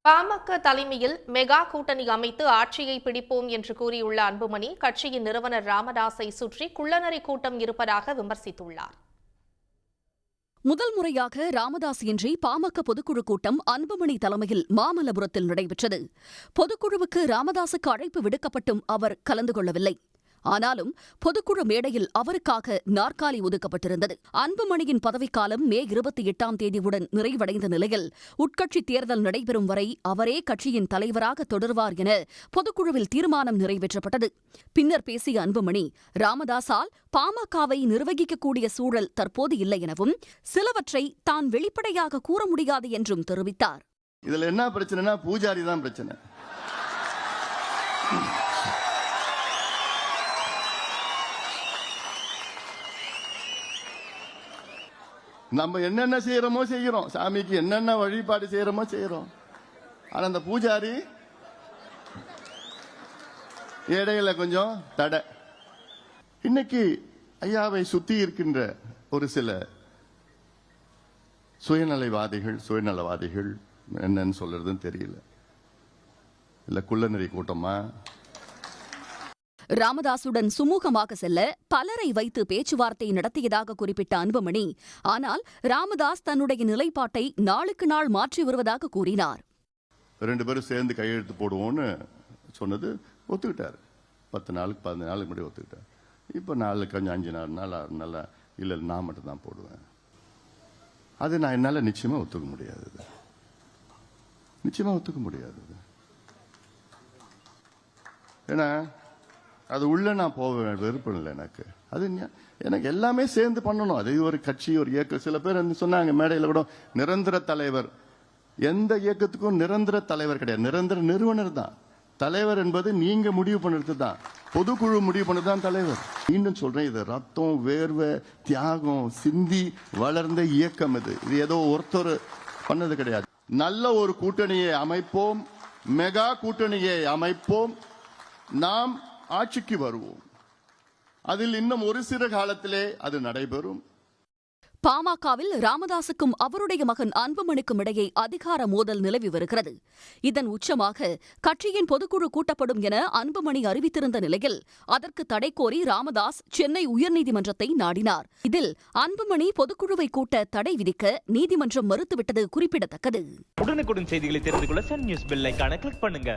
பாமக தலைமையில் மெகா கூட்டணி அமைத்து ஆட்சியை பிடிப்போம் என்று கூறியுள்ள அன்புமணி கட்சியின் நிறுவனர் ராமதாஸை சுற்றி குள்ளநரி கூட்டம் இருப்பதாக விமர்சித்துள்ளார். முதல் முறையாக ராமதாஸ் இன்றி பாமக பொதுக்குழு கூட்டம் அன்புமணி தலைமையில் மாமல்லபுரத்தில் நடைபெற்றது. பொதுக்குழுவுக்கு ராமதாசுக்கு அழைப்பு விடுக்கப்பட்டும் அவர் கலந்து கொள்ளவில்லை. ஆனாலும் பொதுக்குழு மேடையில் அவருக்காக நாற்காலி ஒதுக்கப்பட்டிருந்தது. அன்புமணியின் பதவிக்காலம் மே 28ஆம் தேதியுடன் நிறைவடைந்த நிலையில் உட்கட்சி தேர்தல் நடைபெறும் வரை அவரே கட்சியின் தலைவராக தொடர்வார் என பொதுக்குழுவில் தீர்மானம் நிறைவேற்றப்பட்டது. பின்னர் பேசிய அன்புமணி, ராமதாஸால் பாமகவை நிர்வகிக்கக்கூடிய சூழல் தற்போது இல்லை எனவும் சிலவற்றை தான் வெளிப்படையாக கூற முடியாது என்றும் தெரிவித்தார். இதுல என்ன பிரச்சனைனா பூஜாரி தான் பிரச்சனை. நம்ம என்னென்ன செய்யறோமோ செய்கிறோம், சாமிக்கு என்னென்ன வழிபாடு செய்யறோமோ செய்யறோம். ஆனா அந்த பூஜாரி இடையில கொஞ்சம் தடை. இன்னைக்கு ஐயாவை சுத்தி இருக்கின்ற ஒரு சில சுயநலவாதிகள் என்னன்னு சொல்றதுன்னு தெரியல. இல்ல குள்ளநரி கூட்டமா? ராமதாசுடன் சுமூகமாக செல்ல பலரை வைத்து பேச்சுவார்த்தை நடத்தியதாக குறிப்பிட்ட அன்புமணி, ஆனால் ராமதாஸ் தன்னுடைய நிலைப்பாட்டை நாளுக்கு நாள் மாற்றி வருவதாக கூறினார். 2 பேரும் சேர்ந்து கையெழுத்து போடுவோம்னு சொன்னது ஒத்துக்கிட்டாரு. 10 நாளுக்கு 15 நாளுக்கு முன்னாடி ஒத்துக்கிட்டாரு. இப்ப நாளுக்கு கொஞ்சம் 5 நாள் 6 நாள் இல்ல நான் மட்டும் தான் போடுவேன். அது நான் என்னால நிச்சயமா ஒத்துக்க முடியாது. நிச்சயமா ஒத்துக்க முடியாது. ஏன்னா அது உள்ள நான் போக விருப்பம் இல்லை. எனக்கு எல்லாமே சேர்ந்து பண்ணணும். அது ஒரு கட்சி, ஒரு இயக்கம். சில பேர் சொன்னாங்க மேடையில் கூட, நிரந்தர தலைவர். எந்த இயக்கத்துக்கும் நிரந்தர தலைவர் கிடையாது, நிரந்தர நிறுவனர் தான் தலைவர். என்பது நீங்க முடிவு பண்ணுறது தான், பொதுக்குழு முடிவு பண்ணது தான் தலைவர். மீண்டும் சொல்றேன், இது ரத்தம், வேர்வை, தியாகம் சிந்தி வளர்ந்த இயக்கம். இது ஏதோ ஒருத்தர் பண்ணது கிடையாது. நல்ல ஒரு கூட்டணியை அமைப்போம், மெகா கூட்டணியை அமைப்போம், நாம் ஆட்சிக்கு வருவோம். அதில் இன்னும் ஒரு சில காலத்திலே அது நடைபெறும். பாமகவில் ராமதாசுக்கும் அவருடைய மகன் அன்புமணிக்கும் இடையே அதிகார மோதல் நிலவி வருகிறது. இதன் உச்சமாக கட்சியின் பொதுக்குழு கூட்டப்படும் என அன்புமணி அறிவித்திருந்த நிலையில் அதற்கு தடை கோரி ராமதாஸ் சென்னை உயர்நீதிமன்றத்தை நாடினார். இதில் அன்புமணி பொதுக்குழுவை கூட்ட தடை விதிக்க நீதிமன்றம் மறுத்துவிட்டது குறிப்பிடத்தக்கது. உடனுக்குடன் செய்திகளை தெரிந்து கொள்ள சன் நியூஸ் பெல் ஐகானை கிளிக் பண்ணுங்க.